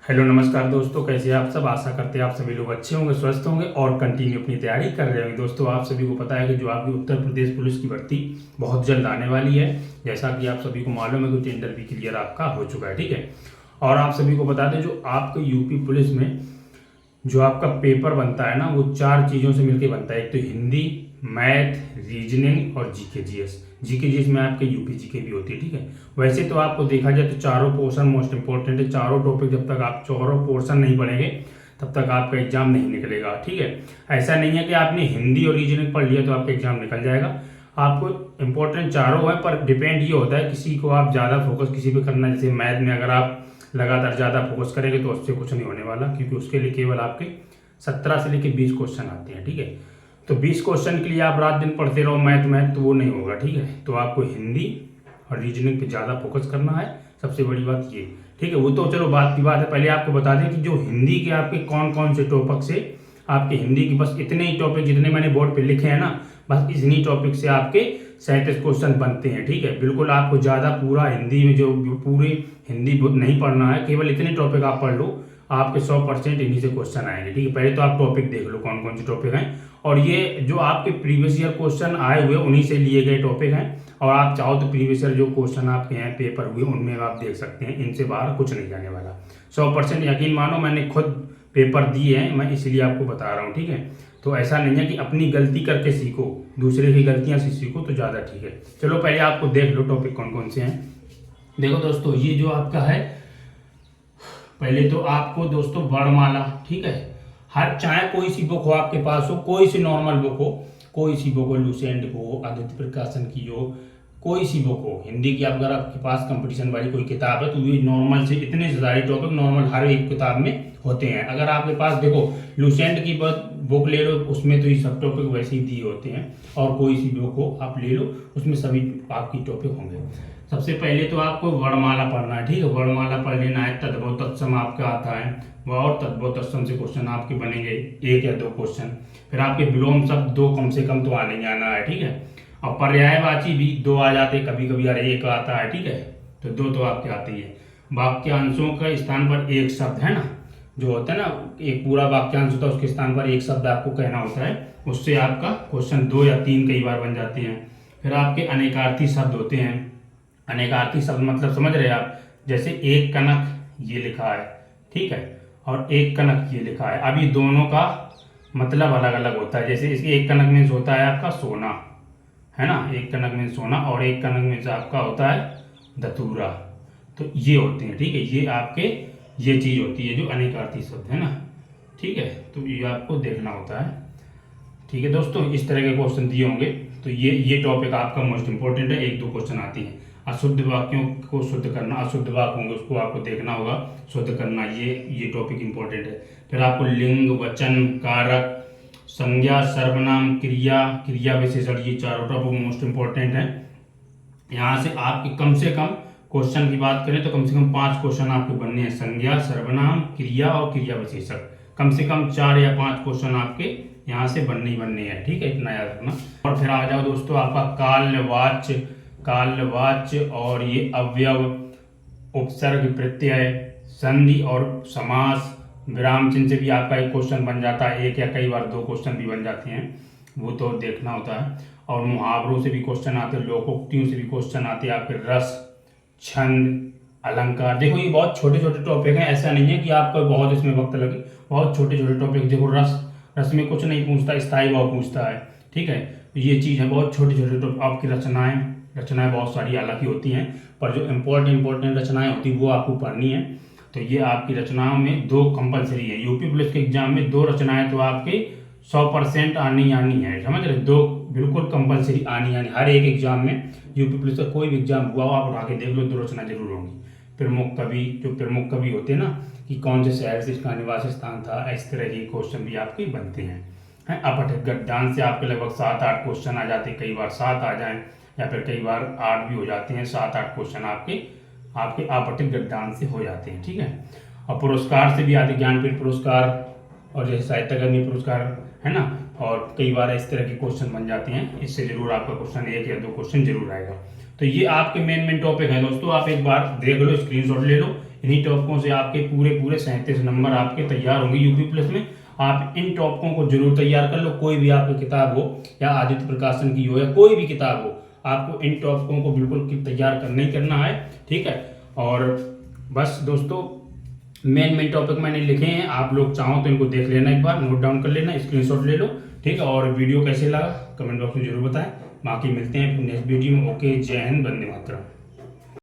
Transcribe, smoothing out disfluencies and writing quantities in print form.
Hello नमस्कार दोस्तों, कैसे हैं आप सब। आशा करते हैं आप सभी लोग अच्छे होंगे, स्वस्थ होंगे और कंटिन्यू अपनी तैयारी कर रहे होंगे। दोस्तों आप सभी को पता है कि जो आपकी उत्तर प्रदेश पुलिस की भर्ती बहुत जल्द आने वाली है। जैसा कि आप सभी को मालूम है कि टेंडर भी क्लियर आपका हो चुका है, ठीक है। और आप सभी को बता दें, जो आपके यूपी पुलिस में जो आपका पेपर बनता है ना, वो 4 चीज़ों से मिलकर बनता है। एक तो हिंदी, मैथ, रीजनिंग और जीके जीएस। जीके जीएस में आपके यूपी जीके भी होती है, ठीक है। वैसे तो आपको देखा जाए तो चारों पोर्शन मोस्ट इंपॉर्टेंट है। चारों टॉपिक जब तक आप चारों पोर्शन नहीं पढ़ेंगे तब तक आपका एग्जाम नहीं निकलेगा, ठीक है। ऐसा नहीं है कि आपने हिंदी और रीजनिंग पढ़ लिया तो आपका एग्जाम निकल जाएगा। आपको इंपॉर्टेंट चारों है, पर डिपेंड ये होता है किसी को आप ज़्यादा फोकस किसी पे करना है। जैसे मैथ में अगर आप लगातार ज़्यादा फोकस करेंगे तो उससे कुछ नहीं होने वाला, क्योंकि उसके लिए केवल आपके 17 से लेकर 20 क्वेश्चन आते हैं, ठीक है। तो 20 क्वेश्चन के लिए आप रात दिन पढ़ते रहो मैथ तो वो नहीं होगा, ठीक है। तो आपको हिंदी और रीजनिंग पे ज़्यादा फोकस करना है, सबसे बड़ी बात ये, ठीक है। वो तो चलो बात की बात है। पहले आपको बता दें कि जो हिंदी के आपके कौन कौन से टॉपिक से आपके हिंदी के बस इतने ही टॉपिक जितने मैंने बोर्ड पे लिखे हैं ना, बस इतनी टॉपिक से आपके 37 क्वेश्चन बनते हैं, ठीक है। बिल्कुल आपको ज़्यादा पूरा हिंदी में जो पूरी हिंदी नहीं पढ़ना है, केवल इतने टॉपिक आप पढ़ लो, आपके 100% इन्हीं से क्वेश्चन आएंगे, ठीक है। पहले तो आप टॉपिक देख लो कौन कौन से टॉपिक हैं, और ये जो आपके प्रीवियस ईयर क्वेश्चन आए हुए उन्हीं से लिए गए टॉपिक हैं। और आप चाहो तो प्रीवियस ईयर जो क्वेश्चन आपके हैं पेपर हुए उनमें आप देख सकते हैं, इनसे बाहर कुछ नहीं जाने वाला। 100% यकीन मानो, मैंने खुद पेपर दिए हैं, मैं इसलिए आपको बता रहा हूँ, ठीक है। तो ऐसा नहीं है कि अपनी गलती करके सीखो, दूसरे की गलतियां से सीखो तो ज़्यादा ठीक है। चलो पहले आपको देख लो टॉपिक कौन कौन से हैं। देखो दोस्तों, ये जो आपका है, पहले तो आपको दोस्तों वर्णमाला, ठीक है। हर चाहे कोई सी बुक हो आपके पास हो, कोई सी नॉर्मल बुक हो, कोई सी बुक हो, लुसेंट हो, आदित्य प्रकाशन की हो, कोई सी बुक हो हिंदी की, अगर आपके पास कंपटीशन वाली कोई किताब है तो ये नॉर्मल से इतने सारे टॉपिक नॉर्मल हर एक किताब में होते हैं। अगर आपके पास देखो लुसेंट की बुक ले लो, उसमें तो ये सब टॉपिक वैसे ही दिए होते हैं। और कोई सी बुक हो आप ले लो, उसमें सभी आपकी टॉपिक होंगे। सबसे पहले तो आपको वर्णमाला पढ़ना है, ठीक है। वर्णमाला पढ़ लेना है। तद्भव तत्सम आपका आता है, और तद्भव तत्सम से क्वेश्चन आपके बनेंगे 1 या 2 क्वेश्चन। फिर आपके विलोम शब्द 2 कम से कम तो आने ही आना है, ठीक है। और पर्यायवाची भी 2 आ जाते, कभी कभी अरे 1 आता है, ठीक है। तो 2 तो आपके आते ही है। वाक्यांशों के स्थान पर एक शब्द है ना, जो होता है ना, एक पूरा वाक्यांश होता है उसके स्थान पर एक शब्द आपको कहना होता है, उससे आपका क्वेश्चन 2 या 3 कई बार बन जाते हैं। फिर आपके अनेकार्थी शब्द होते हैं। अनेकार्थी शब्द मतलब समझ रहे हैं आप, जैसे एक कनक ये लिखा है, ठीक है, और एक कनक ये लिखा है। अब ये दोनों का मतलब अलग अलग होता है। जैसे इसके एक कनक मीन्स होता है आपका सोना, है ना, एक कनक मीन्स सोना, और एक कनक मीन्स आपका होता है धतूरा। तो ये होते हैं, ठीक है। ये आपके ये चीज़ होती है जो अनेकार्थी शब्द है ना, ठीक है। तो ये आपको देखना होता है, ठीक है दोस्तों। इस तरह के क्वेश्चन दिए होंगे, तो ये टॉपिक आपका मोस्ट इंपॉर्टेंट है। 1-2 क्वेश्चन आती है। अशुद्ध वाक्यों को शुद्ध करना, अशुद्ध वाक्य होंगे उसको आपको देखना होगा, शुद्ध करना, ये टॉपिक इंपॉर्टेंट है। फिर आपको लिंग, वचन, कारक, संज्ञा, सर्वनाम, क्रिया, क्रिया विशेषण, ये चारों टॉपिक मोस्ट इंपॉर्टेंट है। यहाँ से आपके कम से कम क्वेश्चन की बात करें तो कम से कम 5 क्वेश्चन आपके बनने हैं। संज्ञा, सर्वनाम, क्रिया और क्रिया विशेषण, कम से कम 4 या 5 क्वेश्चन आपके यहाँ से बनने ही बनने हैं, ठीक है। इतना याद रखना। और फिर आ जाओ दोस्तों आपका काल्यवाच्य, काल्यवाच्य और ये अवयव, उपसर्ग, प्रत्यय, संधि और समास, विराम चिन्ह से भी आपका एक क्वेश्चन बन जाता है, एक या कई बार 2 क्वेश्चन भी बन जाते हैं, वो तो देखना होता है। और मुहावरों से भी क्वेश्चन आते हैं, लोकोक्तियों से भी क्वेश्चन आते हैं, आपके रस, छंद, अलंकार। देखो ये बहुत छोटे छोटे टॉपिक हैं, ऐसा नहीं है कि आपको बहुत इसमें वक्त लगे, बहुत छोटे छोटे टॉपिक। देखो रस, रस में कुछ नहीं पूछता, स्थायी भाव पूछता है, ठीक है। तो ये चीज़ है, बहुत छोटे छोटे टॉपिक। आपकी रचनाएं बहुत सारी अलग ही होती हैं, पर जो इम्पोर्टेंट रचनाएं होती हैं वो आपको पढ़नी है। तो ये आपकी रचनाओं में 2 कंपलसरी है। यूपी पुलिस के एग्जाम में 2 रचनाएं तो आपके 100% आनी है, समझ रहे। 2 बिल्कुल कंपलसरी आनी हर एक एग्जाम में। यूपी पुलिस का कोई भी एग्जाम हुआ हो आप उठा के देख लो, 2 रचना जरूर होंगी। प्रमुख कवि, जो प्रमुख कवि होते हैं ना, कि कौन से शहर से इसका निवास स्थान था, इस तरह के क्वेश्चन भी आपके बनते हैं। अपठित गद्यांश से आपके लगभग 7-8 क्वेश्चन आ जाते हैं, कई बार 7 आ जाएं या फिर कई बार 8 भी हो जाते हैं। 7-8 क्वेश्चन आपके अपठित गद्यांश से हो जाते हैं, ठीक है। और पुरस्कार से भी आते, ज्ञानपीठ पुरस्कार और जैसे साहित्य अकादमी पुरस्कार, है ना, और कई बार इस तरह के क्वेश्चन बन जाते हैं। इससे जरूर आपका क्वेश्चन 1 या 2 क्वेश्चन जरूर आएगा। तो ये आपके मेन टॉपिक है दोस्तों, आप एक बार देख लो, स्क्रीनशॉट ले लो, इन्हीं टॉपिकों से आपके पूरे 37 नंबर आपके तैयार होंगे यूपी पुलिस में। आप इन टॉपिकों को जरूर तैयार कर लो। कोई भी आपकी किताब हो या आदित्य प्रकाशन की हो या कोई भी किताब हो, आपको इन टॉपिकों को बिल्कुल तैयार करना ही करना है, ठीक है। और बस दोस्तों, मेन टॉपिक मैंने लिखे हैं, आप लोग चाहो तो इनको देख लेना, एक बार नोट डाउन कर लेना, स्क्रीनशॉट ले लो, ठीक है। और वीडियो कैसे लगा कमेंट बॉक्स में जरूर बताएं। बाकी मिलते हैं नेक्स्ट वीडियो में। ओके, जय हिंद, वंदे मातरम।